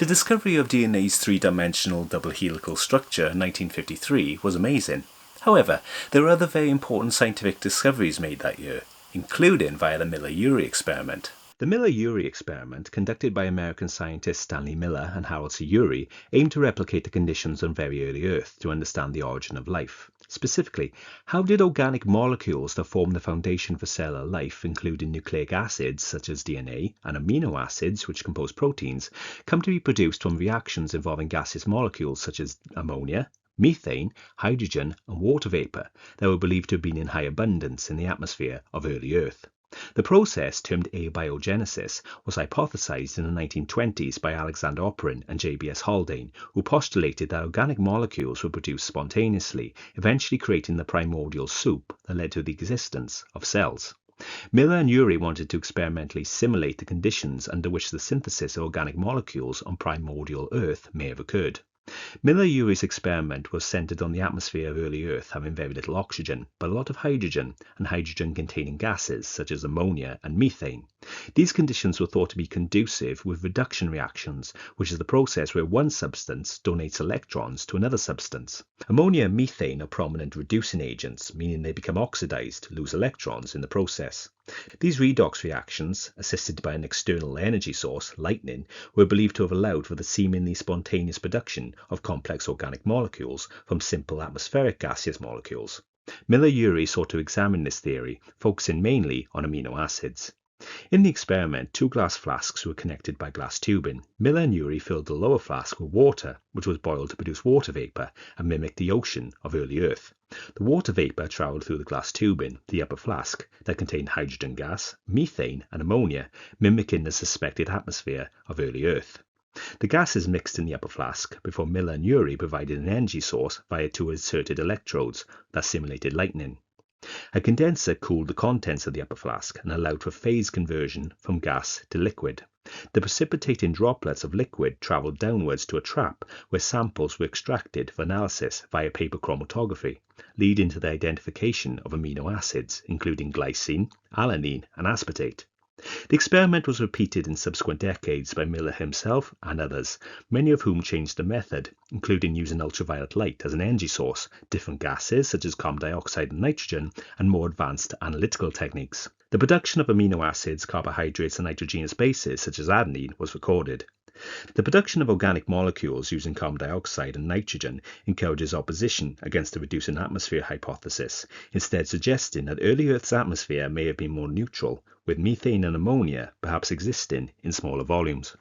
The discovery of DNA's three-dimensional double helical structure in 1953 was amazing. However, there were other very important scientific discoveries made that year, including via the Miller-Urey experiment. The Miller-Urey experiment, conducted by American scientists Stanley Miller and Harold C. Urey, aimed to replicate the conditions on very early Earth to understand the origin of life. Specifically, how did organic molecules that form the foundation for cellular life, including nucleic acids such as DNA and amino acids which compose proteins, come to be produced from reactions involving gaseous molecules such as ammonia, methane, hydrogen and water vapor that were believed to have been in high abundance in the atmosphere of early Earth. The process, termed abiogenesis, was hypothesized in the 1920s by Alexander Oparin and J.B.S. Haldane, who postulated that organic molecules were produced spontaneously, eventually creating the primordial soup that led to the existence of cells. Miller and Urey wanted to experimentally simulate the conditions under which the synthesis of organic molecules on primordial Earth may have occurred. Miller-Urey's experiment was centered on the atmosphere of early Earth having very little oxygen, but a lot of hydrogen and hydrogen-containing gases such as ammonia and methane. These conditions were thought to be conducive with reduction reactions, which is the process where one substance donates electrons to another substance. Ammonia and methane are prominent reducing agents, meaning they become oxidized, lose electrons in the process. These redox reactions, assisted by an external energy source, lightning, were believed to have allowed for the seemingly spontaneous production of complex organic molecules from simple atmospheric gaseous molecules. Miller-Urey sought to examine this theory, focusing mainly on amino acids. In the experiment, two glass flasks were connected by glass tubing. Miller and Urey filled the lower flask with water, which was boiled to produce water vapor and mimic the ocean of early Earth. The water vapor travelled through the glass tubing, the upper flask, that contained hydrogen gas, methane and ammonia, mimicking the suspected atmosphere of early Earth. The gases mixed in the upper flask before Miller and Urey provided an energy source via two inserted electrodes that simulated lightning. A condenser cooled the contents of the upper flask and allowed for phase conversion from gas to liquid. The precipitating droplets of liquid travelled downwards to a trap where samples were extracted for analysis via paper chromatography, leading to the identification of amino acids, including glycine, alanine and aspartate. The experiment was repeated in subsequent decades by Miller himself and others, many of whom changed the method, including using ultraviolet light as an energy source, different gases such as carbon dioxide and nitrogen, and more advanced analytical techniques. The production of amino acids, carbohydrates and nitrogenous bases such as adenine was recorded. The production of organic molecules using carbon dioxide and nitrogen encourages opposition against the reducing atmosphere hypothesis, instead suggesting that early Earth's atmosphere may have been more neutral, with methane and ammonia perhaps existing in smaller volumes.